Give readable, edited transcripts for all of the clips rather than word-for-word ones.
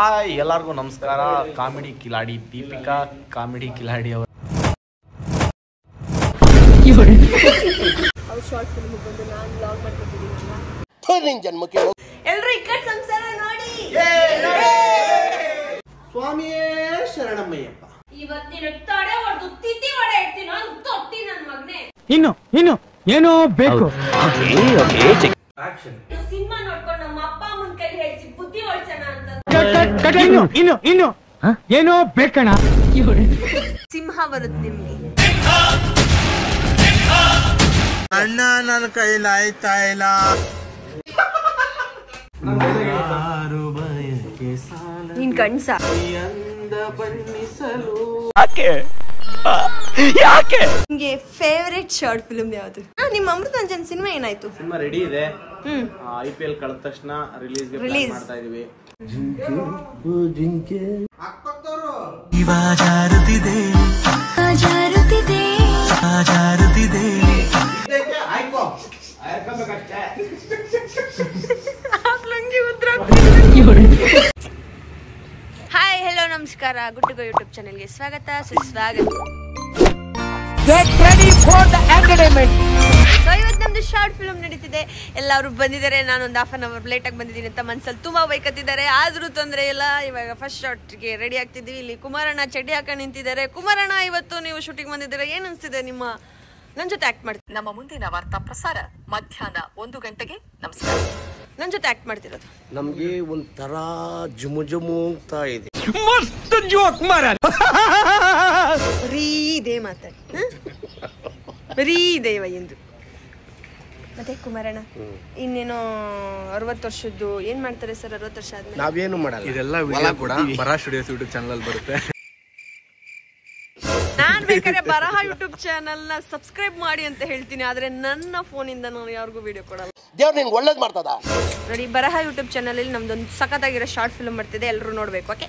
Hi ಎಲ್ಲರಿಗೂ ನಮಸ್ಕಾರ. Comedy Kiladi Deepika comedy Kiladi ಅವರು ಶಾರ್ಟ್ ಫಿಲ್ಮ್ ಬಂದು ನಾನು ಬ್ಲಾಗ್ ನಿನ್ ಜನ್ಮಕ್ಕೆ ಎಲ್ರು ಇಕ್ಕಟ್ ಸಂಸಾರ ನೋಡಿ. ಸ್ವಾಮಿಯೇ ಶರಣಮ್ಮಯ್ಯಪ್ಪ. ಇವತ್ತಿನ ತಡೆ ಹೊಡೆದು ತಿತ್ತಿ ಹೊಡೆ ಇಡ್ತೀನಿ ಅಂತ ತೊಟ್ಟಿ ನನ್ನ ಮಗನೇ. ಇನ್ನು ಏನೋ ಬೇಕು. ಸಿನಿಮಾ ನೋಡ್ಕೊಂಡು ನಮ್ಮ ಅಪ್ಪ ಅಮ್ಮನ ಕೈ ಹೇಳ್ಸಿ ಬುದ್ಧಿ ಹೊಳ್ಸೋಣ ಅಂತ. ಇನ್ನು ಏನೋ ಬೇಕಣ. ಸಿಂಹ ಬರುತ್ತೆ ನಿಮ್ಗೆ. ಅಣ್ಣ ನನ್ನ ಕೈಲಾಯ್ತಾ ಇಲ್ಲ. ನೀನ್ ಕಣ್ಸ ನಿಮ್ಗೆ ಫೇವರೇಟ್ ಶಾರ್ಟ್ ಫಿಲ್ಮ್ ಯಾವ್ದು? ನಿಮ್ಮ ಅಮೃತಾಂಜನ್ ಸಿನಿಮಾ ಏನಾಯ್ತು? ಸಿನಿಮಾ ರೆಡಿ ಇದೆ. IPL ಕಳೆದ ತಕ್ಷಣ ರಿಲೀಸ್ ಮಾಡ್ತಾ ಇದೀವಿ. ಹಾಯ್ ಹೆಲೋ ನಮಸ್ಕಾರ. ಗುಡ್ಡುಗೋ ಯೂಟ್ಯೂಬ್ ಚಾನೆಲ್ಗೆ ಸ್ವಾಗತ ಸುಸ್ವಾಗತ. ಇವತ್ತು ನಮ್ದು ಶಾರ್ಟ್ ಫಿಲ್ಮ್ ನಡೀತಿದೆ. ಎಲ್ಲರೂ ಬಂದಿದ್ದಾರೆ. ನಾನೊಂದು ಹಾಫ್ ಅನ್ ಅವರ್ ಲೇಟ್ ಆಗಿ ಬಂದಿದ್ದೀನಿ ಅಂತ ಮನ್ಸಲ್ಲಿ ತುಂಬಾ ಬೈಕತ್ತಿದ್ದಾರೆ. ಆದ್ರೂ ತೊಂದರೆ ಇಲ್ಲ. ಇವಾಗ ಫಸ್ಟ್ ಶಾರ್ಟ್ಗೆ ರೆಡಿ ಆಗ್ತಿದ್ವಿ. ಇಲ್ಲಿ ಕುಮಾರಣ್ಣ ಚಡ್ಡಿ ಹಾಕೊಂಡು ನಿಂತಿದ್ದಾರೆ. ಕುಮಾರಣ್ಣ, ಇವತ್ತು ನೀವು ಶೂಟಿಂಗ್ ಬಂದಿದ್ದೀರಾ, ಏನ್ ಅನ್ಸ್ತಿದೆ ನಿಮ್ಮ ನನ್ ಜೊತೆ ಆಕ್ಟ್ ಮಾಡ್ತೀವಿ? ನಮ್ಮ ಮುಂದಿನ ವಾರ್ತಾ ಪ್ರಸಾರ ಮಧ್ಯಾಹ್ನ 1 ಗಂಟೆಗೆ. ನಮಸ್ಕಾರ. ನನ್ ಜೊತೆ ಆಕ್ಟ್ ಮಾಡ್ತಿರೋದು ನಮ್ಗೆ ಒಂಥರ ಜುಮು ಅಂತ ಇದೆ. ಮಸ್ತ್ ಜೋಕ್ ಮಾರ. ಬರೀ ಇದೇ ಮಾತಾಡಿ, ಬರೀ ದೇವ ಎಂದು. ಮತ್ತೆ ಕುಮಾರಣ್ಣ, ಇನ್ನೇನೋ 60 ವರ್ಷದ್ದು ಏನ್ ಮಾಡ್ತಾರೆ ಸರ್? 60 ವರ್ಷ ಆದ್ಮೇಲೆ ನಾವೇನು ಮಾಡಲ್ಲ. ಇದೆಲ್ಲ ವಿಡಿಯೋ ಕೂಡ ಬರಾ ಸ್ಟುಡಿಯೋಸ್ ಯೂಟ್ಯೂಬ್ ಚಾನಲ್ ಬರುತ್ತೆ. ನಾನ್ ಬೇಕಾದ್ರೆ ಬರಹ ಯೂಟ್ಯೂಬ್ ಚಾನಲ್ ನ ಸಬ್ಸ್ಕ್ರೈಬ್ ಮಾಡಿ ಅಂತ ಹೇಳ್ತೀನಿ. ಆದ್ರೆ ನನ್ನ ಫೋನ್ ಇಂದ ನಾನು ಯಾರಿಗೂ ವಿಡಿಯೋ ಕೊಡಲ್ಲ. ದೇವ್ರು ನಿನ್ಗೆ ಒಳ್ಳೇದ್ ಮಾಡ್ತದ ನೋಡಿ. ಬರಹ ಯೂಟ್ಯೂಬ್ ಚಾನಲ್ ಅಲ್ಲಿ ನಮ್ದೊಂದು ಸಖತ್ತಾಗಿರೋ ಶಾರ್ಟ್ ಫಿಲ್ಮ್ ಬರ್ತಿದೆ. ಎಲ್ಲರೂ ನೋಡ್ಬೇಕು. ಓಕೆ,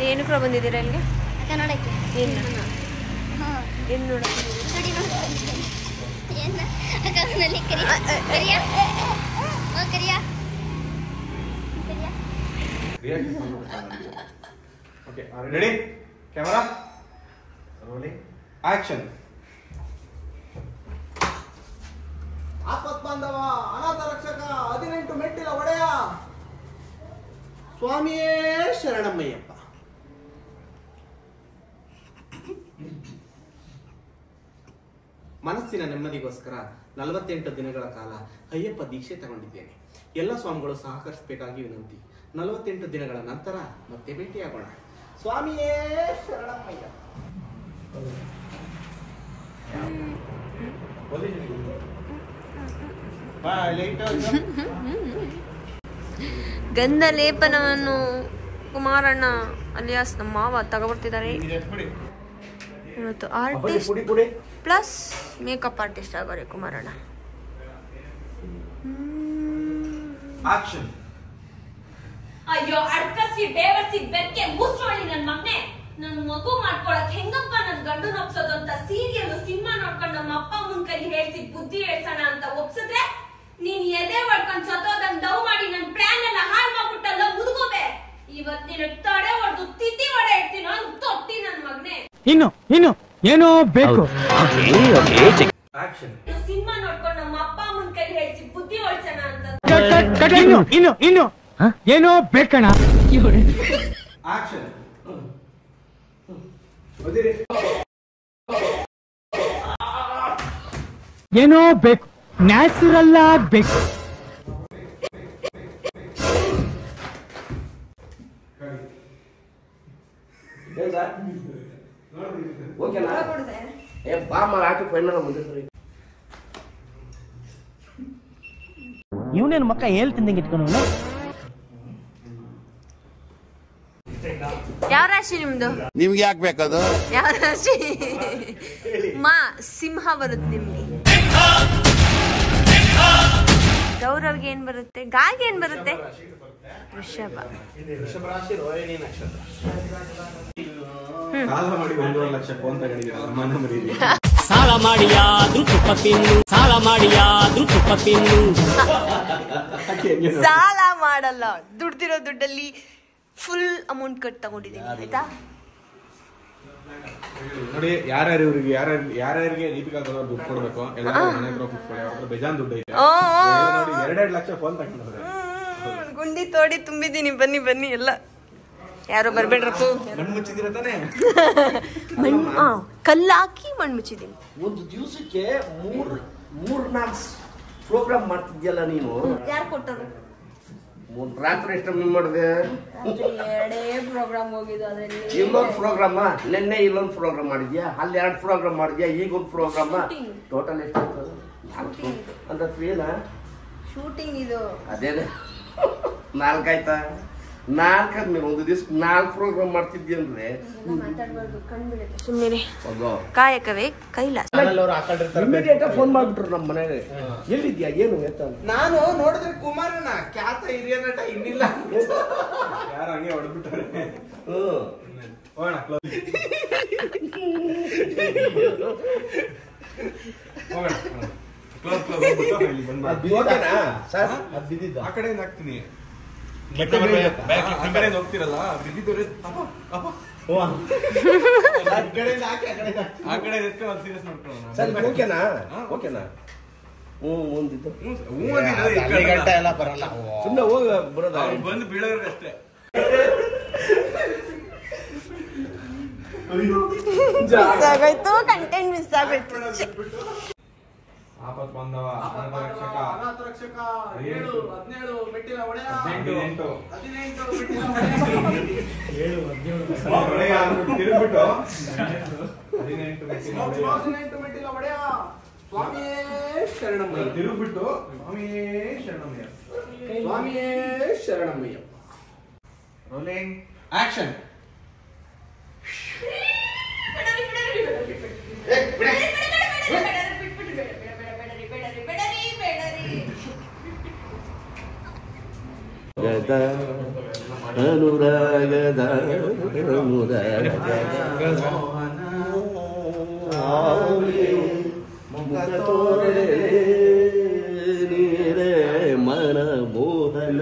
ಏನು ಕೂಡ ಬಂದಿದ್ದೀರಾ ಇಲ್ಲಿಗೆ? ಕನ್ನಡಕ್ಕೆ ಏನು ನೋಡಕ್ಕೆ? Okay, ready? Camera rolling, action. ಆಪತ್ ಬಾಂಧವ, ಅನಾಥ ರಕ್ಷಕ, 18 ಮೆಟ್ಟಿಲ ಒಡೆಯ, ಸ್ವಾಮಿಯೇ ಶರಣಮ್ಮಯ್ಯಪ್ಪ. ಮನಸ್ಸಿನ ನೆಮ್ಮದಿಗೋಸ್ಕರ 48 ದಿನಗಳ ಕಾಲ ಅಯ್ಯಪ್ಪ ದೀಕ್ಷೆ ತಗೊಂಡಿದ್ದೇನೆ. ಎಲ್ಲ ಸ್ವಾಮಿಗಳು ಸಹಕರಿಸಬೇಕಾಗಿ ವಿನಂತಿ. 48 ದಿನಗಳ ನಂತರ ಮತ್ತೆ ಭೇಟಿಯಾಗೋಣ. ಸ್ವಾಮಿಯೇ ಶರಣಮ್ಮಯ್ಯ. ಗಂಧ ಲೇಪನವನ್ನು ಕುಮಾರಣ್ಣ ಅಲಿಯಾಸ್ ನಮ್ಮ ಮಾವ ತಗೊಬರ್ತಿದ್ದಾರೆ. ಇವತ್ತು ಆರ್ಟಿಸ್ಟ್ ಪ್ಲಸ್ ಮೇಕಪ್ ಆರ್ಟಿಸ್ಟ್ ಆಗೋರೆ ಕುಮಾರಣ್ಣ. ಅಯ್ಯೋ ಅಡ್ಕಸಿ ಬೇವಸಿ ಬೆಕ್ಕೆ ಮೂಸ್ರೋಳಿ ನನ್ ಮಗನೆ. ನನ್ ಮಗು ಮಾಡ್ಕೊಳಕ್ ಹೆಂಗಪ್ಪ ನನ್ ಗಂಡು ಒಪ್ಸೋದು ಅಂತ ಸೀರಿಯಲ್ ಸಿನಿಮಾ ನೋಡ್ಕೊಂಡು ನಮ್ಮ ಅಪ್ಪ ಅಮ್ಮನ ಕೈ ಹೇಳ್ಸಿ ಬುದ್ಧಿ ಹೇಳ್ಸೋಣ ಅಂತ ಒಪ್ಸಿದ್ರೆ ನೀನ್ ಎದೆ ಹೊಡ್ಕೊಂಡ್ ಸತ್ತೋದಂಗ್ ಡವ್ ಮಾಡಿ ನನ್ ಪ್ಲಾನ್ ಎಲ್ಲ ಹಾಳು ಮಾಡ್ಬಿಟ್ಟಲ್ಲ ಮುದುಗೋಬೆ. ಇವತ್ತಿನ ತಡೆ ಹೊಡೆದು ತಿತ್ತಿ ಹೊಡೆ ಇಡ್ತೀನೋ ಅಂತ ತೊಟ್ಟಿ ನನ್ ಮಗನೆ. ಇನ್ನು ಏನೋ ಬೇಕು. ಸಿನಿಮಾ ನೋಡ್ಕೊಂಡು ನಮ್ಮ ಅಪ್ಪ ಅಮ್ಮನ ಕೈ ಹೇಳ್ಸಿ ಬುದ್ಧಿ ಹೊಳ್ಸೋಣ ಅಂತ. ಇನ್ನು ಏನೋ ಬೇಕಣ. ಏನೋ ಬೇಕು, ನ್ಯಾಚುರಲ್ ಆಗ್ಬೇಕು. ಇವನೇನು ಮಕ್ಕ ಹೇಳ್ತಿದ್ದಂಗೆ ಇಟ್ಕೊಂಡು. ಯಾವ ರಾಶಿ ನಿಮ್ದು? ನಿಮ್ಗೆ ಯಾಕೆ ಬೇಕದು? ಯಾವ ರಾಶಿ? ಸಿಂಹ ಬರುತ್ತೆ ನಿಮ್ಗೆ. ಗೌರವ್ಗೆ ಏನ್ ಬರುತ್ತೆ? ಗಾಯ್ಗೆ ಏನ್ ಬರುತ್ತೆ? ವೃಷಭ. ವೃಷಭ ರಾಶಿ ರೋಹಿಣಿ ನಕ್ಷತ್ರ. ಸಾಲ ಮಾಡಿ 1.5 ಲಕ್ಷ ಫೋನ್ ತಗೊಂಡಿದ್ದೀರಾ ಮನ ಮರೀಲಿ. ಸಾಲ ಮಾಡಿಯಾದ್ರೂ ತುಪ್ಪ ತಿನ್ನು, ಸಾಲ ಮಾಡಿಯಾದ್ರೂ ತುಪ್ಪ ತಿನ್ನು. ಸಾಲ ಮಾಡಲ್ಲ, ದುಡ್ದಿರೋ ದುಡ್ಡಲ್ಲಿ ಫುಲ್ ಅಮೌಂಟ್ ಕಟ್ ತಗೊಂಡಿದ್ದೀನಿ ಆಯ್ತಾ. ನೋಡಿ ಯಾರ್ಯಾರು ಇವ್ರಿಗೆ ಯಾರ್ಯಾರಿಗೆ ದೀಪಿಕಾ ಕೊಡೋರು ದುಡ್ಡು ಕೊಡ್ಬೇಕು ಎಲ್ಲರೂ ಮನೆ ಹತ್ರ ಕೂತ್ಕೊಳ್ಳಿ. ಅವ್ರ ಬೇಜಾನ್ ದುಡ್ಡು ಐತೆ ನೋಡಿ. 2.5 ಲಕ್ಷ ಫೋನ್ ತಗೊಂಡ್ರೆ ಗುಂಡಿ ತೋಡಿ ತುಂಬಿದ್ದೀನಿ. ಬನ್ನಿ ಬನ್ನಿ ಎಲ್ಲ ಯಾರು ಬರ್ಬೇಡ್ರಪ್ಪ. ಮಣ್ಣು ಮುಚ್ಚಿದಿರ ತಾನೆ? ಮಣ್ಣು ಕಲ್ಲು ಹಾಕಿ ಮಣ್ಣು ಮುಚ್ಚಿದ್ದೀನಿ. ಒಂದು ದಿವಸಕ್ಕೆ 3-4 ಪ್ರೋಗ್ರಾಮ್ ಮಾಡ್ತಿದ್ಯಲ್ಲ ನೀನು. ಯಾರು ಕೊಟ್ಟರು? ರಾತ್ರಿ ಎಷ್ಟು ಮಾಡಿದೆ? 2 ಪ್ರೋಗ್ರಾಮ್ ಹೋಗಿದ್ದು. ಅದರಲ್ಲಿ ಇಲ್ಲೊಂದು ಪ್ರೋಗ್ರಾಮ, ನಿನ್ನೆ ಇಲ್ಲೊಂದು ಪ್ರೋಗ್ರಾಮ್ ಮಾಡಿದ್ಯಾ, ಅಲ್ಲಿ 2 ಪ್ರೋಗ್ರಾಮ್ ಮಾಡಿದ್ಯಾ, ಈಗ ಒಂದು ಪ್ರೋಗ್ರಾಮ. ಟೋಟಲ್ ಎಷ್ಟು ಅಂತ ಫ್ರೀನಾ? ಶೂಟಿಂಗ್ ಇದು. ಅದೇನೆ 4 ಆಯ್ತಾ? 4 ಆದ್ಮೇಲೆ ಒಂದು ದಿವಸ 4 ಪ್ರೋಗ್ರಾಮ್ ಮಾಡ್ತಿದ್ಯ ಅಂದ್ರೆ ಸುಮ್ಮನೆ ಕಾಯಕವೇ ಕೈಲಾಸ. ಇಮಿಡಿಯೇಟ್ ಫೋನ್ ಮಾಡ್ಬಿಟ್ರು ನಮ್ಮ ಮನೆಗೆ. ಎಲ್ಲಿದ್ಯಾ ಏನು ಎತ್ತ? ನಾನು ನೋಡಿದ್ರೆ ಕುಮಾರಣ್ಣ ಖ್ಯಾತ ಹಿರಿಯ ನಟ ಇನ್ನಿಲ್ಲ ಯಾರು ಹಂಗೆ ಹೊಡೆದ್ಬಿಟ್ಟಾರೆ. ಆ ಕಡೆಯಿಂದ ಹಾಕ್ತೀನಿ. ಹೋಗ್ತಿರಲ್ಲ ಬಿದ್ದಿದ್ದವ್ರೆ ಆ ಕಡೆ ಸೀರಿಯಸ್ ನೋಡ್ಕೊಳ್ಳೋಣ. ಸರಿ ಓಕೆನಾ? ಓಕೆನಾ? ಒಂದಿದ್ದು ಗಂಟೆ ಎಲ್ಲ ಬರಲ್ಲ, ಸುಮ್ಮನೆ ಹೋಗ ಬರೋದ. ಬಂದು ಬೀಳೋರ್ಗೆ ಅಷ್ಟೇ. ಮಿಸ್ ಆಗೋಯ್ತು, ಕಂಟೆಂಟ್ ಮಿಸ್ ಆಗೋಯ್ತು. ಆಪತ್ ಬಂದವ ಅನಾಥ ರಕ್ಷಕ 17 ಮೆಟ್ಟಿಲ ಒಡೆಯ 18 ಮೆಟ್ಟಿಲ ಒಡೆಯ ತಿರುಗ್ಬಿಟ್ಟು 18 ಮೆಟ್ಟಿಲ ಒಡೆಯ ಸ್ವಾಮಿಯೇ ಶರಣಮಯ್ಯ ತಿರುಗ್ಬಿಟ್ಟು ಸ್ವಾಮಿಯೇ ಶರಣಮಯ್ಯ ಸ್ವಾಮಿಯೇ ಶರಣಮಯ್ಯ. Rolling action. ಅನುರಾಗದ ನೀರೇ ಮನ ಮೋಹನ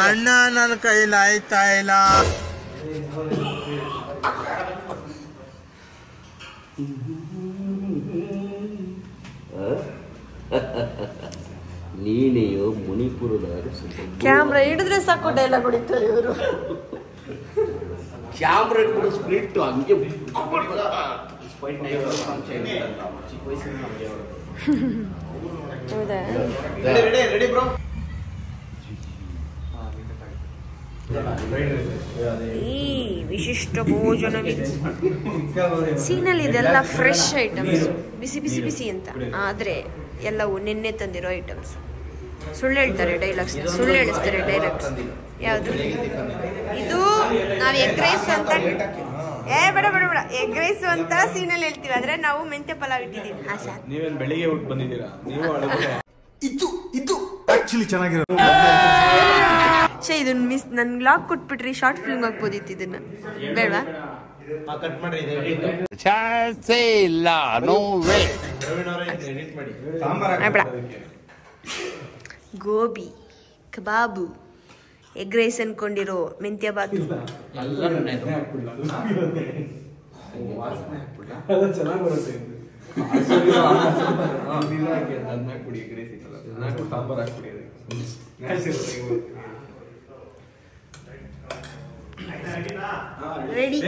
ಅಣ್ಣ ನನ್ನ ಕೈಲಾಯ್ತಾ ಇಲ್ಲ. ನೀನೆಯೋ ಮಣಿಪುರದ ಕ್ಯಾಮ್ರಾ ಹಿಡಿದ್ರೆ ಸಾಕು ಡೈಲಾಗ್ ಹೊಡಿತಾರೆ ಇವರು. ಕ್ಯಾಮ್ರಾ ಕೂಡ ಸ್ಪ್ಲಿಟ್ ಹಂಗೆ ಹೌದಾ? Ready bro. ಈ ವಿಶಿಷ್ಟ ಭೋಜನವಿದೆ ಸೀನಲ್ಲಿ. ಇದೆಲ್ಲ ಫ್ರೆಶ್ ಐಟಮ್ಸ್, ಬಿಸಿ ಬಿಸಿ ಬಿಸಿ ಅಂತ. ಆದ್ರೆ ಎಲ್ಲವೂ ನಿನ್ನೆ ತಂದಿರೋ ಐಟಮ್ಸ್. ಸುಳ್ಳು ಹೇಳ್ತಾರೆ ಡೈಲಾಗ್ಸ್, ಸುಳ್ಳು ಹೇಳಿಸ್ತಾರೆ ಡೈಲಾಗ್ಸ್. ಯಾವುದು ಇದು? ನಾವು ಎಗ್ ರೈಸ್ ಅಂತ ಬೇಡ ಬೇಡ ಬೇಡ ಎಗ್ ರೈಸ್ ಅಂತ ಸೀನಲ್ಲಿ ಹೇಳ್ತೀವಿ, ಆದ್ರೆ ನಾವು ಮೆಂತ್ಯ ಪಲಾವ್ ಇಟ್ಟಿದ್ದೀವಿ. ಹಾ ಸರ್, ನೀವೇನ್ ಬೆಳಿಗ್ಗೆ ಊಟ ಬಂದಿದ್ದೀರಾ? ನೀವು ಇದು ಆಕ್ಚುಲಿ ಚೆನ್ನಾಗಿರೋದು. ಇದನ್ನ ಮಿಸ್ ನನ್ ಲಾಕ್ ಕೊಟ್ಬಿಟ್ರಿ, ಶಾರ್ಟ್ ಫಿಲ್ಮ್ ಆಗ್ಬೋದಿತ್ತು. ಇದನ್ನ ಬೇಡವಾ? ಕಟ್ ಮಾಡ್ರಿ. ಇಲ್ಲ, ನೋ ವೇ. ಗೋಬಿ, ಕಬಾಬು, ಎಗ್ ರೈಸ್ ಅನ್ಕೊಂಡಿರೋ ಮೆಂತ್ಯ ಬಾತು. ಚೆನ್ನಾಗಿ ಬರುತ್ತೆ. ಸಾಂಬಾರ್ ಹಾಕ್ಬಿಡಿ. ರೆಡಿ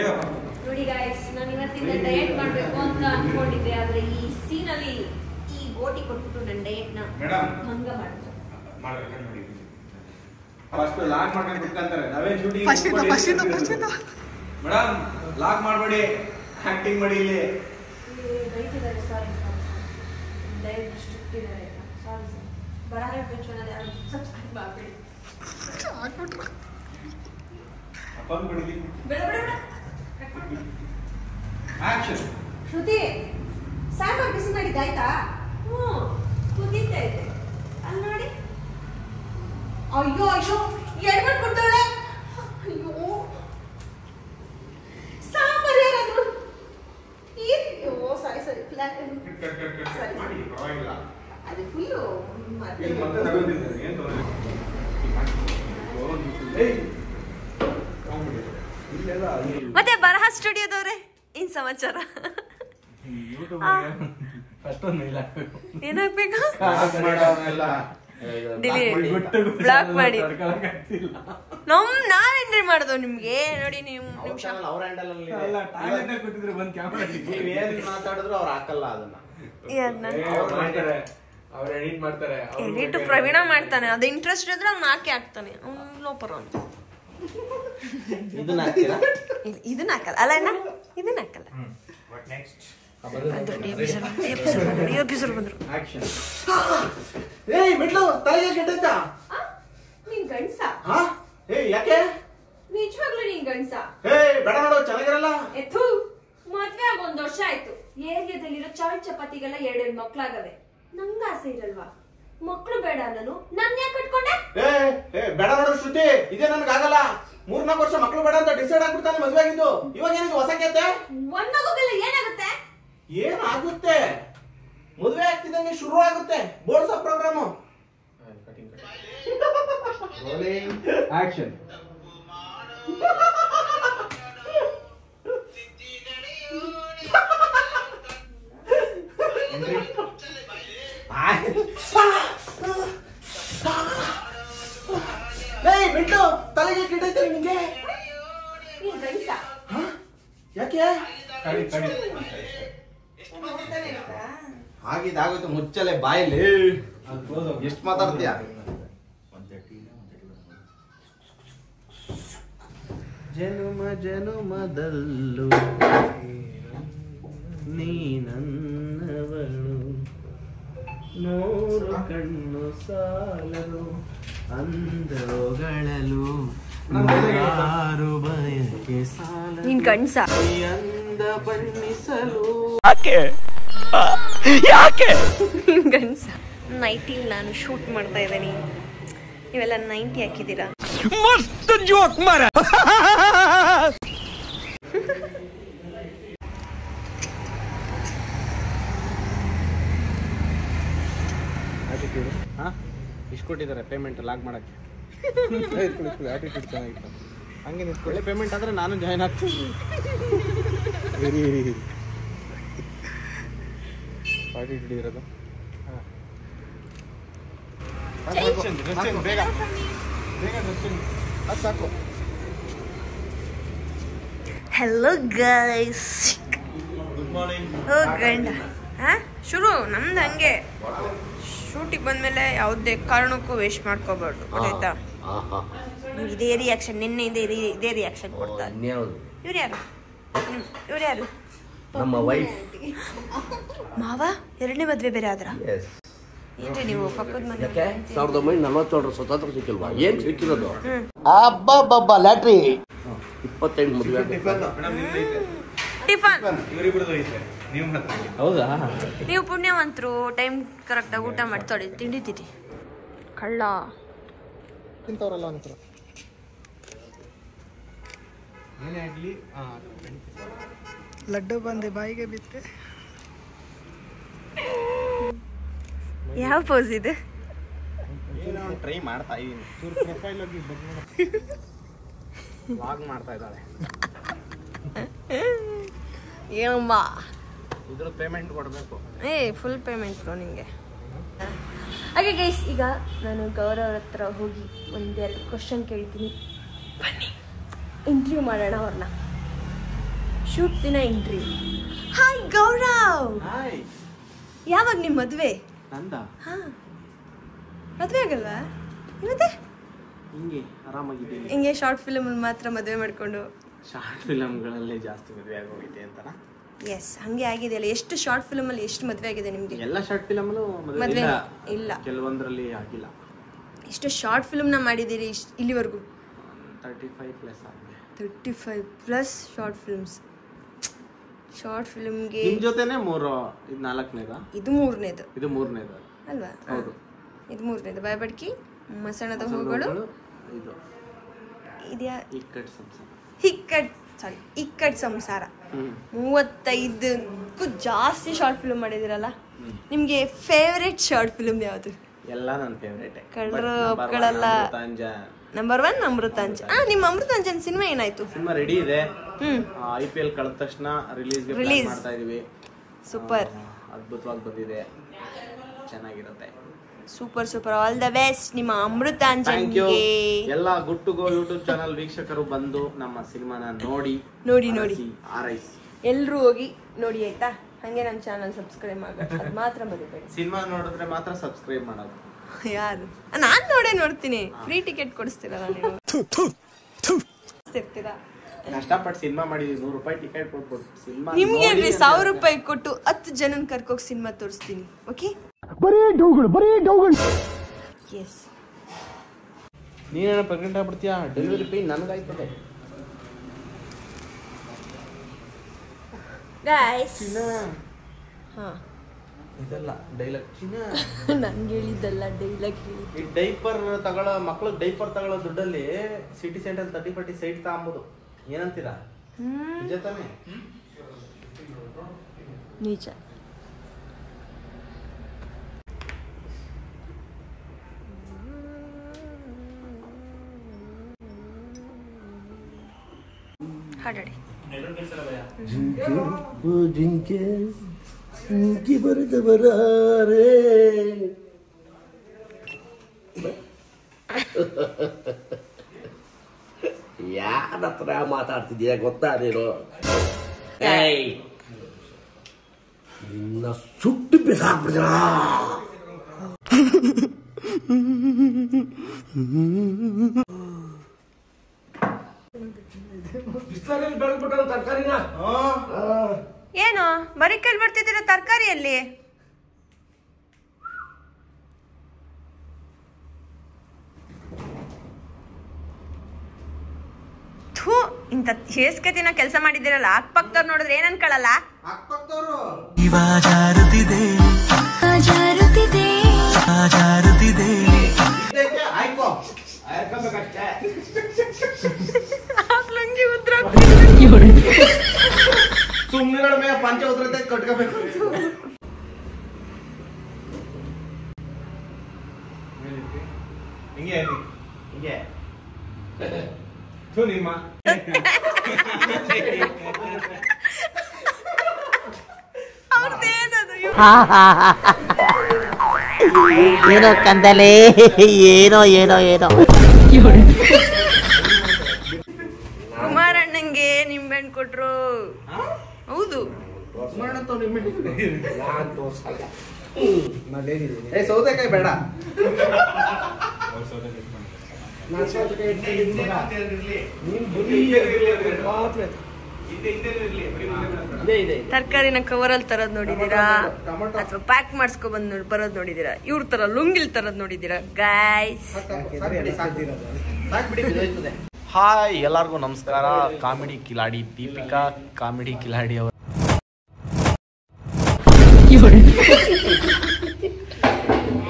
ನೋಡಿ ಗೈಸ್, ನಾನು ಇವತ್ತಿಂದ ಡಯಟ್ ಮಾಡ್ಬೇಕು ಅಂತ ಅನ್ಕೊಂಡಿದ್ದೆ, ಆದ್ರೆ ಈ ಸೀನಲ್ಲಿ ಈ ಬೋಟಿ ಕೊಟ್ಬಿಟ್ಟು ನನ್ನ ಡಯಟ್ ನ ಭಂಗ ಮಾಡ್ತಾರೆ. ಫಸ್ಟ್ ಲಾಕ್ ಮಾಡ್ಕೊಂಡು ಕುತ್ಕೊಂತಾರೆ. ನಾವೇನ್ ಶೂಟಿಂಗ್ ಮೇಡಮ್ ಲಾಕ್ ಮಾಡಬೇಡಿ, ಆಕ್ಟಿಂಗ್ ಮಾಡಿ. ಇಲ್ಲಿ ಬೈತಿದ್ದಾರೆ, ಸಾರಿ ಡಯಟ್ ಸ್ಟ್ರಿಕ್ಟ್ ಇದ್ದಾರೆ. ಸಾರಿ ಸರ್, ಬರಹ ಚಾನಲ್ ಯಾರು ಸಬ್ಸ್ಕ್ರೈಬ್ ಮಾಡಬೇಡಿ. ಬೇಡ ಬೇಡ ಬೇಡ. ಆಕ್ಷನ್. ಶ್ರುತಿ, ಸಾಂಬಾರ್ ಬಿಸಿ ಮಾಡಿದ್ದಾಯ್ತಾ? ಕುದೀತಾ ಇದೆ. ಅಲ್ಲಿ ನೋಡಿ. ಅಯ್ಯೋ ಅಯ್ಯೋ ಎಡ್ಬಿಟ್ಟು ಬಿಡ್ತಾಳೆ. ಅಯ್ಯೋ ಸಾಂಬಾರ್ ಯಾರಾದ್ರು ಅಯ್ಯೋ ಸಾರಿ ಸಾರಿ ಅದು ಫುಲ್ಲು ಮತ್ತೆ ಬರಹ ಸ್ಟುಡಿಯೋದವ್ರೆ ಏನ್ ಸಮಾಚಾರ? ಏನಾಗ್ಬೇಕು? ಬ್ಲಾಕ್ ಮಾಡಿ ನಾವ್ ಎಂಟ್ರಿ ಮಾಡ್ದೋ ನಿಮ್ಗೆ ನೋಡಿ. ನೀವು ಮಾತಾಡಿದ್ರು ಅವ್ರು ಹಾಕಲ್ಲ ಅದನ್ನ. ಎಡಿಟ್ ಪ್ರವೀಣ ಮಾಡ್ತಾನೆ. ಅದು ಇಂಟ್ರೆಸ್ಟ್ ಇದ್ರೆ ಅವ್ನು ಹಾಕಿ ಹಾಕ್ತಾನೆ. ಅವ್ನು ಲೋಪರ್ ಅವನು. ಇದನ್ನ ಹಾಕಲ್ಲ ಅಲ್ಲ ಅಣ್ಣ, ಇದನ್ನ ಹಾಕಲ್ಲ. ನೀನ್ ಗಂಡ್ಸ? ಯಾಕೆ ನಿಜವಾಗ್ಲೂ ನೀನ್ ಗಂಡ್ಸ? ಬೇಡ ನೋಡು ಚೆನ್ನಾಗಿರಲ್ಲ. ಎತ್ತು ಮದ್ವೆ ಆಗ 1 ವರ್ಷ ಆಯ್ತು. ಏರಿಯಾದಲ್ಲಿರೋ ಚಾಟ್ ಚಪಾತಿಗೆಲ್ಲ 2 ಮಕ್ಳಾಗವೆ. ನಂಗ ಆಸೆ ಇರಲ್ವಾ? ಮಕ್ಳು ಬೇಡ ನಾನು ನನ್ ಯಾಕೆ ಕಟ್ಕೊಂಡೆ? ಬೇಡ ನೋಡು ಶ್ರುತಿ, ಇದೇ ನನ್ಗಾಗಲ್ಲ. 3-4 ವರ್ಷ ಮಕ್ಳು ಬೇಡ ಅಂತ ಡಿಸೈಡ್ ಆಗ್ಬಿಡ್ತಾನೆ ಮದ್ವೆ ಆಗಿದ್ದು. ಇವಾಗ ಏನಿದು ಹೊಸ ಕೇತೆ? ಒಂದಾಗೋಗಿಲ್ಲ ಏನಾಗುತ್ತೆ? ಏನಾಗುತ್ತೆ? ಮದ್ವೆ ಆಗ್ತಿದ್ದಂಗೆ ಶುರು ಆಗುತ್ತೆ ಬೋರ್ಡ್ಸ್ ಪ್ರೋಗ್ರಾಮು. ಆಕ್ಷನ್. ಬಿಟ್ಟು ತಲೆಗೆ ಕಿಟ್ಟೈತೆ ನಿಂಗೆ. ಯಾಕೆ ಆಗಿದ್ದಾಗೋಯ್ತು ಮುಚ್ಚಲೆ ಬಾಯಲ್ಲಿ. ಎಷ್ಟು ಮಾತಾಡ್ತೀಯ? ಜನುಮ ಜನುಮದಲ್ಲೂ ನೀ ನನ್ನವಳು, 100 ಕಣ್ಣು ಸಾಲರು ಅಂದಗಳಲು, 100 ಬಯಕೆ ಸಾಲರು ನೀನ್ ಗಂಡ್ಸ? ಅಂದ ಬಣ್ಣಿಸಲು. ಯಾಕೆ ನೀನ್ ಗಂಡ್ಸ? ನೈಟಿಲ್ ನಾನು ಶೂಟ್ ಮಾಡ್ತಾ ಇದ್ದೀನಿ. ನೀವೆಲ್ಲ 90 ಹಾಕಿದ್ದೀರಾ. ಮಸ್ತ್ ಜೋಕ್ ಮಾರ. ಇಷ್ಟು ಕೊಟ್ಟಿದ್ದಾರೆ ಪೇಮೆಂಟ್ ಲಾಗ್ ಮಾಡಕ್ಕೆ. ಆಟಿಟ್ಯೂಡ್ ಚೆನ್ನಾಗಿತ್ತು. ಹಂಗೆ ನಿಂತ್ಕೊಳ್ಳಿ, ಪೇಮೆಂಟ್ ಆದರೆ ನಾನು ಜಾಯ್ನ್ ಆಗ್ತೀನಿ. ಆಟಿಟ್ಯೂಡ್ ಇರೋದು. ಬೇಗ ಬೇಗ ಅದು ಸಾಕು. Hello guys, good morning. ಗಂಡ ಶುರು ನಮ್ದು ಹಂಗೆ. ಶೂಟಿಗೆ ಬಂದ್ಮೇಲೆ ಯಾವುದೇ ಕಾರಣಕ್ಕೂ ವೇಸ್ಟ್ ಮಾಡ್ಕೋಬಾರ್ದು, ಗೊತ್ತಾಯ್ತಾ? ಇದೇ ರಿಯಾಕ್ಷನ್, ನಿನ್ನೆ ಇದೇ ರಿಯಾಕ್ಷನ್ ಕೊಡ್ತಾರೆ. ಇವ್ರು ಯಾರು? ನಮ್ಮ ವೈಫ್. ಮಾವ 2ನೇ ಮದ್ವೆ ಬೇರೆ ಆದ್ರ? ಏನ್ರಿ ನೀವು ಪಕ್ಕದ ಮನೆ? 1947 ಸ್ವತಂತ್ರ ಸಿಕ್ಕಿಲ್ವಾ? ಏನ್ ಸಿಕ್ಕಿರೋದು? ಅಬ್ಬಬ್ಬಬ್ಬ ಲ್ಯಾಟ್ರಿ 28 ಮದುವೆ. ಟಿಫನ್ ಹೌದಾ? ನೀವು ಪುಣ್ಯವಂತರು, ಟೈಮ್ ಕರೆಕ್ಟಾಗಿ ಊಟ ಮಾಡ್ತಾಳೆ. ತಿಂಡಿ ತಿಂಡಿ ಕಳ್ಳ ತಿಂತವ್ರಲ್ಲ ಒಂಥರ. ಏನೇ ಆಗಲಿ ಲಡ್ಡು ಬಂದೆ ಬಾಯಿಗೆ ಬಿತ್ತೆ. ಯಾವ ಪೋಸ್ ಇದೆ? ಟ್ರೈ ಮಾಡ್ತಾ ಇದ್ದೀನಿ. ಪ್ರೊಫೈಲ್ ಹೋಗಿ ವ್ಲಾಗ್ ಮಾಡ್ತಾ ಇದ್ದಾಳೆ. ಏನಮ್ಮ ಇದ್ರ ಪೇಮೆಂಟ್ ಕೊಡಬೇಕು. ಫುಲ್ ಪೇಮೆಂಟ್ ನಿಮಗೆ. ಹಾಗೆ ಗೈಸ್, ಈಗ ನಾನು ಗೌರವ್ ಹತ್ರ ಹೋಗಿ 1-2 ಕ್ವಶನ್ ಕೇಳ್ತೀನಿ. ಬನ್ನಿ ಇಂಟರ್ವ್ಯೂ ಮಾಡೋಣ ಅವ್ರನ್ನ. ಶೂಟ್ ದಿನ ಇಂಟರ್ವ್ಯೂ. Hi Gaurav, hi. ಯಾವಾಗ ನಿಮ್ಮ ಮದುವೆ? ನಂದ? ಹಾಂ, ಮದುವೆ ಆಗಲ್ವಾ ಇವತ್ತೆ? ಹಿಂಗೆ ಆರಾಮಾಗಿದ್ದೀನಿ. ಹಿಂಗೆ ಶಾರ್ಟ್ ಫಿಲ್ಮಲ್ಲಿ ಮಾತ್ರ ಮದುವೆ ಮಾಡಿಕೊಂಡು? ಶಾರ್ಟ್ ಫಿಲಮ್ಗಳಲ್ಲೇ ಜಾಸ್ತಿ ಮದುವೆ ಆಗೋಗಿದೆ ಅಂತನಾ? ಎಸ್, ಹಂಗೆ ಆಗಿದೆಯಲ್ಲ. ಎಷ್ಟು ಶಾರ್ಟ್ ಫಿಲ್ಮಲ್ಲಿ ಎಷ್ಟು ಮದುವೆ ಆಗಿದೆ ನಿಮಗೆ? ಎಲ್ಲ ಶಾರ್ಟ್ ಫಿಲಮಲ್ಲೂ ಮದುವೆ ಇಲ್ಲ, ಕೆಲವೊಂದರಲ್ಲಿ ಆಗಿಲ್ಲ. ಎಷ್ಟು ಶಾರ್ಟ್ ಫಿಲ್ಮ್ನ ಮಾಡಿದ್ದೀರಿ ಇಲ್ಲಿವರೆಗೂ? 35+ ಆಗಿದೆ. 35+ ಶಾರ್ಟ್ ಫಿಲ್ಮ್ಸ್. ಶಾರ್ಟ್ ಫಿಲ್ಮ್ಗೆ ನಿಮ್ಮ ಜೊತೆನೇ 3, ಇದು 4ನೇದಾ? ಇದು 3ನೇದು. ಇದು 3ನೇದು ಅಲ್ವಾ? ಹೌದು. ಇದು ಮೂರನೇದು ಬಾಯ್ಬಡ್ಕಿ, ಮಸಣದ ಹೂಗಳು, ಇದ್ಯಾ ಇಕ್ಕಟ್ ಸಂಸಾರ. 35ಕ್ಕೂ ಜಾಸ್ತಿ ಶಾರ್ಟ್ ಫಿಲ್ಮ್ ಮಾಡಿದಿರಲ್ಲ. ನಿಮ್ಗೆ ಫೇವ್ರೆಟ್ ಶಾರ್ಟ್ ಫಿಲ್ಮ್ ಯಾವುದು? ಎಲ್ಲ ನನ್ನ ಫೇವ್ರೇಟ್. ಕಳ್ಳರು ಒಪ್ಕೊಳ್ಳಲ್ಲ. ನಂಬರ್ 1 ಅಮೃತಾಂಜನ್. ನಿಮ್ಮ ಅಮೃತಾಂಜನ್ ಸಿನಿಮಾ ಏನಾಯ್ತು? ಸಿನಿಮಾ ರೆಡಿ ಇದೆ. IPL ಕಳೆದ ತಕ್ಷಣ ರಿಲೀಸ್ ಮಾಡ್ತಾ ಇದೀವಿ. ಸೂಪರ್, ಅದ್ಭುತವಾಗಿ ಬಂದಿದೆ, ಚೆನ್ನಾಗಿರುತ್ತೆ. ಸೂಪರ್. ಆಲ್ ದ ಬೆಸ್ಟ್ ನಿಮ್ಮ ಅಮೃತಾಂಜನ್ಗೆ. ಎಲ್ಲ good to go YouTube channel ವೀಕ್ಷಕರು ಬಂದು ನಮ್ಮ ಸಿನಿಮಾನ ನೋಡಿ ಆರೈಸಿ. ಎಲ್ರೂ ಹೋಗಿ ನೋಡಿ ಆಯ್ತಾ. ಹಂಗೆ ನಮ್ಮ ಚಾನಲ್ ಸಬ್ಸ್ಕ್ರೈಬ್ ಮಾಡೋದು ಮಾತ್ರ ಮರಿಬೇಡಿ. ಸಿನಿಮಾ ನೋಡಿದ್ರೆ ಮಾತ್ರ ಸಬ್ಸ್ಕ್ರೈಬ್ ಮಾಡೋದು. ಯಾರು? ನಾನ್ ನೋಡ್ತೀನಿ. ಫ್ರೀ ಟಿಕೆಟ್ ಕೊಡಿಸ್ತೀರಲ್ಲ ನೀವು. ಕಷ್ಟಪಟ್ಟು ಸಿನಿಮಾ ಮಾಡಿದೀವಿ, 100 ರೂಪಾಯಿ ಟಿಕೆಟ್ ಕೊಟ್ಬಿಟ್ಟು ಸಿನಿಮಾ ನಿಮ್ಗೆ 1000 ರೂಪಾಯಿ ಕೊಟ್ಟು 10 ಜನನ್ ಕರ್ಕೋಗಿ ಸಿನಿಮಾ ತೋರಿಸ್ತೀನಿ. ಓಕೆ, ಬರೀ ಡೌಗಳು. ಎಸ್. ನೀನೇನೋ ಪ್ರೆಗ್ನೆಂಟ್ ಆಗ್ಬಿಡ್ತೀಯಾ? ಡೆಲಿವರಿ ಪೇನ್ ನನಗಾಯ್ತದೆ. ಗೈಸ್, ಇದಲ್ಲ ಡೈಲಾಗ್ ಚಿನ್ನ. ನಂಗೆ ಹೇಳಿದ್ದಲ್ಲ ಡೈಲಾಗ್ ಹೇಳಿ. ಈ ಡೈಪರ್ ತಗೊಳ್ಳೋ ಮಕ್ಳು ಡೈಪರ್ ತಗೊಳ್ಳೋ ದುಡ್ಡಲ್ಲಿ ಸಿಟಿ ಸೆಂಟರ್ 30-40 ಸೈಟ್ ತಗೊಂಬೋದು. ಏನಂತೀರಾ? ನಿಜ ತಾನೇ? ನಿಜ. ಹಾಡಾಡಿ. ಜಿಂಕೆ ಬರೆದವರೇ ಯಾರ ಹತ್ರ ಮಾತಾಡ್ತಿದ್ಯಾ ಗೊತ್ತಾ ನೀನು? ನಿನ್ನ ಸುಟ್ಟು ಬೇಕಾಗ್ಬಿಡ. ತರಕಾರಿನ ಏನು ಬರೀ ಕೈಲಿ ಬರ್ತಿದ್ದೀರಾ ತರಕಾರಿಯಲ್ಲಿ? ಥೂ, ಇಂಥ ಹೇಸ್ಕತಿನ ಕೆಲಸ ಮಾಡಿದಿರಲ್ಲ. ಅಕ್ಕಪಕ್ಕದವ್ರು ನೋಡಿದ್ರೆ ಏನ್ ಅನ್ಕೊಳ್ಳಲ್ಲ? ಸುಮ್ಮನೆ ಮೇಲೆ ಪಂಚ ಉದ್ರತೆ ಕಟ್ಕೋಬೇಕು. ಹಿಂಗೆ ನಿಮ್ಮ ಏನೋ ಕಂದಲೇ, ಏನೋ ಕುಮಾರಣ್ಣಂಗೆ ನಿಂಬೆಹಣ್ಣು ಕೊಟ್ರು. ಹೌದು, ಸೌತೆಕಾಯಿ ಬೇಡ. ತರಕಾರಿನ ಕವರಲ್ಲಿ ತರದ್ ನೋಡಿದೀರಾ ಅಥವಾ ಪ್ಯಾಕ್ ಮಾಡಿಸ್ಕೊ ಬರೋದ್ ನೋಡಿದೀರಾ? ಇವ್ರ ತರ ಲುಂಗಿಲ್ ತರದ್ ನೋಡಿದೀರಾ ಗೈಸ್? ಹಾಯ್, ಎಲ್ಲರಿಗೂ ನಮಸ್ಕಾರ. ಕಾಮಿಡಿ ಕಿಲಾಡಿ ದೀಪಿಕಾ, ಕಾಮಿಡಿ ಕಿಲಾಡಿ ಅವರು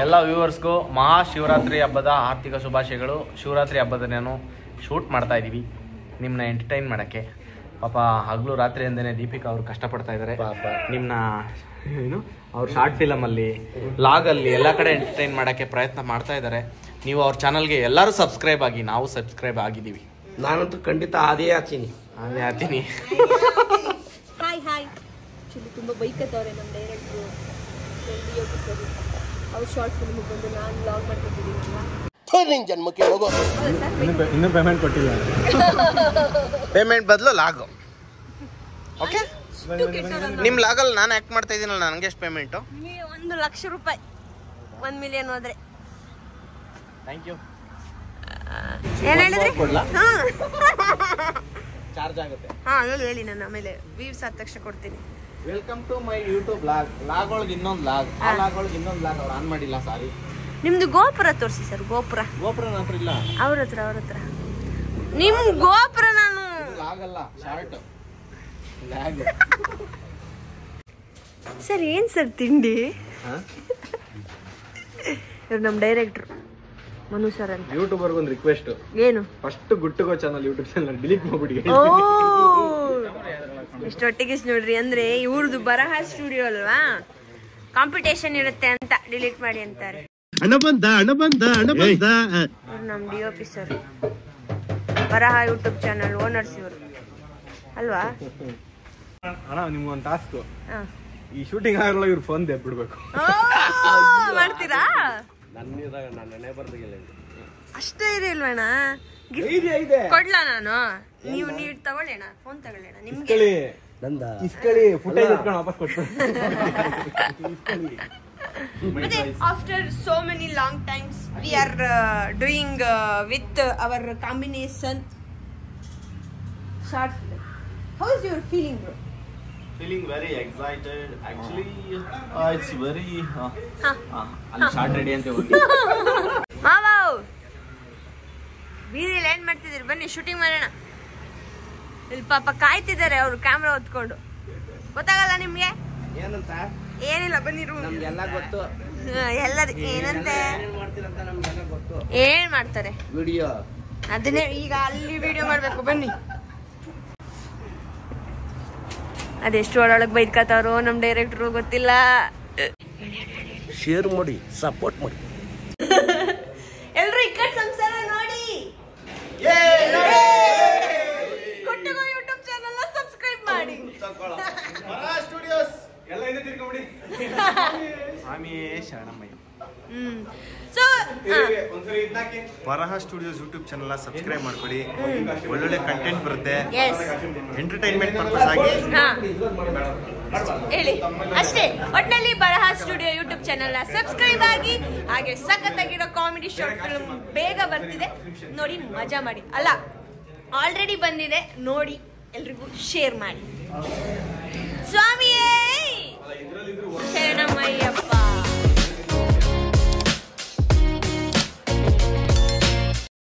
ಎಲ್ಲ ವ್ಯೂವರ್ಸ್ಗೂ ಮಹಾಶಿವರಾತ್ರಿ ಹಬ್ಬದ ಆರ್ಥಿಕ ಶುಭಾಶಯಗಳು. ಶಿವರಾತ್ರಿ ಹಬ್ಬದನ್ನೇನು ಶೂಟ್ ಮಾಡ್ತಾ ಇದ್ದೀವಿ ನಿಮ್ಮನ್ನ ಎಂಟರ್ಟೈನ್ ಮಾಡೋಕ್ಕೆ. ಪಾಪ ಹಗಲು ರಾತ್ರಿ ಅಂದೇ ದೀಪಿಕಾ ಅವರು ಕಷ್ಟಪಡ್ತಾ ಇದ್ದಾರೆ. ನಿಮ್ಮನ್ನ ಅವ್ರ ಶಾರ್ಟ್ ಫಿಲಮಲ್ಲಿ, ಲಾಗಲ್ಲಿ ಎಲ್ಲ ಕಡೆ ಎಂಟರ್ಟೈನ್ ಮಾಡೋಕ್ಕೆ ಪ್ರಯತ್ನ ಮಾಡ್ತಾ ಇದ್ದಾರೆ. ನೀವು ಅವ್ರ ಚಾನಲ್ಗೆ ಎಲ್ಲರೂ ಸಬ್ಸ್ಕ್ರೈಬ್ ಆಗಿ. ನಾವು ಸಬ್ಸ್ಕ್ರೈಬ್ ಆಗಿದ್ದೀವಿ. ನಾನಂತೂ ಖಂಡಿತ ಅದೇ ಆತೀನಿ. ಹಾಯ್ ಆ್ಯಕ್ಚುಲಿ ತುಂಬ ಬೈಕತ್ತವ್ರೆ ನಮ್ಮ ಡೈರೆಕ್ಟ್ರು ಸರಿ. ಅವ್ರು ಶಾರ್ಟ್ ಫಿಲ್ಮಿಗೆ ಬಂದು ನಾನು ಲಾಗ್ ಮಾಡ್ಕೊತಿದ್ದೀನಿ. ಜನ್ಮಕ್ಕೆ ಹೋಗೋ. ಇನ್ನೂ ಪೇಮೆಂಟ್ ಕೊಟ್ಟಿಲ್ಲ. ಪೇಮೆಂಟ್ ಬದಲು ಲಾಗು. ಓಕೆ, ನಿಮ್ಮ ಲಾಗಲ್ಲಿ ನಾನು ಆ್ಯಕ್ಟ್ ಮಾಡ್ತಾ ಇದ್ದೀನಲ್ಲ, ನನಗೆ ಎಷ್ಟು ಪೇಮೆಂಟು? 1,00,000 ರೂಪಾಯಿ, 1 ಮಿಲಿಯನ್ ಹೋದ್ರೆ. Thank you. ಏನು ಹೇಳಿದ್ರಿ? ಚಾರ್ಜ್ ಆಗುತ್ತೆ. ಹೇಳಿ ನಾನು ಆಮೇಲೆ ವ್ಯೂಸ್ ಆದ ತಕ್ಷಣ ಕೊಡ್ತೀನಿ. Welcome to my YouTube vlog ಒಳಗೆ ಇನ್ನೊಂದು ಲಾಗ್, ಆ ಲಾಗ್ ಒಳಗೆ ಇನ್ನೊಂದು ಲಾಗ್ ಅವ್ರು ಆನ್ ಮಾಡಿಲ್ಲ, ಸಾರಿ. ನಿಮ್ದು ಗೋಪುರ ತೋರಿಸಿ ಸರ್. ಗೋಪುರ ನನ್ನ ಹತ್ರ ಇಲ್ಲ. ಅವ್ರ ಹತ್ರ ನಿಮ್ ಗೋಪುರ. ನಾನು ಲಾಗ್ ಅಲ್ಲ, ಶಾರ್ಟ್ ಲಾಗ್. ಸರ್ ಏನ್ ಸರ್ ತಿಂಡಿ? ಇವ್ರು ನಮ್ಮ ಡೈರೆಕ್ಟ್ರು ಮನು ಸರ್ ಅಂತ. ಯೂಟ್ಯೂಬರ್ಗೆ ಒಂದು ರಿಕ್ವೆಸ್ಟ್. ಏನು? ಫಸ್ಟ್ ಗುಟ್ಟುಗೋ ಚಾನಲ್ ಯೂಟ್ಯೂಬ್ ಚಾನಲ್ ಡಿಲೀಟ್ ಮಾಡ್ಬಿಡಿ. ಎಷ್ಟೊಟ್ಟಿಗೆ ನೋಡ್ರಿ, ಅಂದ್ರೆ ಇವ್ರದ್ದು ಬರಹ ಸ್ಟುಡಿಯೋ ಅಲ್ವಾ, ಕಾಂಪಿಟೇಷನ್ ಇರುತ್ತೆ ಅಂತ ಡಿಲೀಟ್ ಮಾಡಿ ಅಂತಾರೆ. ನಮ್ DOP ಸರ್, ಬರಹ ಯೂಟ್ಯೂಬ್ ಚಾನಲ್ ಓನರ್ಸ್ ಇವರು ಅಲ್ವಾ? ಅಣ್ಣ ನಿಮ್ಗೊಂದು ಟಾಸ್ಕ್, ಈ ಶೂಟಿಂಗ್ ಆಗಲ್ಲ ಇವ್ರು ಫೋನ್ ಬಿಡ್ಬೇಕು. ಮಾಡ್ತೀರಾ? ಬರ್ದಿಲ್ಲ ಅಷ್ಟೇ ಇರಲ್ವಣ್ಣ, ಕೊಡ್ಲಾ ನಾನು? ನೀವು ತಗೊಳ್ಳಿ ಅಣ್ಣ, ಫೋನ್ ತಗೊಳ್ಳಿ ಅಣ್ಣ, ನಿಮ್ಗೆ ಇಸ್ಕಳಿ ಫುಟೇಜ್ ಎತ್ಕೊಂಡು ವಾಪಸ್ ಕೊಟ್ಟು. ಮತ್ತೆ after so many long times we are doing with our combination short film. How is your feeling bro? Feeling very excited. Actually, it's very. ಅಲ್ಲಿ ಶಾರ್ಟ್ ರೆಡಿ ಅಂತ ಹೋಗಿ. ಮಾವಾವ್ ಬೀದಿಯಲ್ಲಿ ಏನ್ ಮಾಡ್ತಿದ್ದೀರಿ? ಬನ್ನಿ ಶೂಟಿಂಗ್ ಮಾಡೋಣ. ಇಲ್ಲಿ ಪಾಪ ಕಾಯ್ತಿದ್ದಾರೆ ಅವರು ಕ್ಯಾಮ್ರಾ ಹೊತ್ಕೊಂಡು. ಗೊತ್ತಾಗಲ್ಲ ನಿಮ್ಗೆ? ಏನಂತ? ಏನಿಲ್ಲ, ಬನ್ನಿ ರೂಮ್. ನಮ್ಗೆಲ್ಲ ಗೊತ್ತು. ಎಲ್ಲದ ಏನಂತೆ ಏನ್ ಮಾಡ್ತಾರೆ ವಿಡಿಯೋ, ಅದನ್ನೇ ಈಗ ಅಲ್ಲಿ ವಿಡಿಯೋ ಮಾಡ್ಬೇಕು. ಬನ್ನಿ. ಅದೆಷ್ಟು ಒಳೊಳಗೆ ಬೈದ್ಕತಾರೋ ನಮ್ ಡೈರೆಕ್ಟ್ರು ಗೊತ್ತಿಲ್ಲ. ಶೇರ್ ಮಾಡಿ, ಸಪೋರ್ಟ್ ಮಾಡಿ. ಎಲ್ರು ಇಕ್ಕಟ್ ಸಂಸಾರ ನೋಡಿ. ಕೊಟ್ಟಗೋ ಯೂಟ್ಯೂಬ್ ಚಾನೆಲ್ ಸಬ್ಸ್ಕ್ರೈಬ್ ಮಾಡಿ. ಎಲ್ಲ ಇದೆ ತಿರ್ಕೊಂಬಿಡಿ. ಸ್ವಾಮಿ ಶರಣಮಯ್ಯ. ಸೊ ಬರಹ ಸ್ಟುಡಿಯೋಸ್ ಯೂಟ್ಯೂಬ್ ಚಾನಲ್ ಸಬ್ಸ್ಕ್ರೈಬ್ ಮಾಡ್ಕೊಳ್ಳಿ. ಒಳ್ಳೊಳ್ಳೆ ಕಂಟೆಂಟ್ ಬರುತ್ತೆ. ಎಂಟರ್ಟೈನ್ಮೆಂಟ್ ಪರ್ಪಸ್ ಆಗಿ ಹೇಳಿ ಅಷ್ಟೇ. ಒಟ್ನಲ್ಲಿ ಬರಹ ಸ್ಟುಡಿಯೋ ಯೂಟ್ಯೂಬ್ ಚಾನಲ್ ಸಬ್ಸ್ಕ್ರೈಬ್ ಆಗಿ. ಹಾಗೆ ಸಖತ್ತಾಗಿರೋ ಕಾಮಿಡಿ ಶಾರ್ಟ್ ಫಿಲ್ಮ್ ಬೇಗ ಬರ್ತಿದೆ, ನೋಡಿ ಮಜಾ ಮಾಡಿ. ಅಲ್ಲ, ಆಲ್ರೆಡಿ ಬಂದಿದೆ, ನೋಡಿ ಎಲ್ರಿಗೂ ಶೇರ್ ಮಾಡಿ.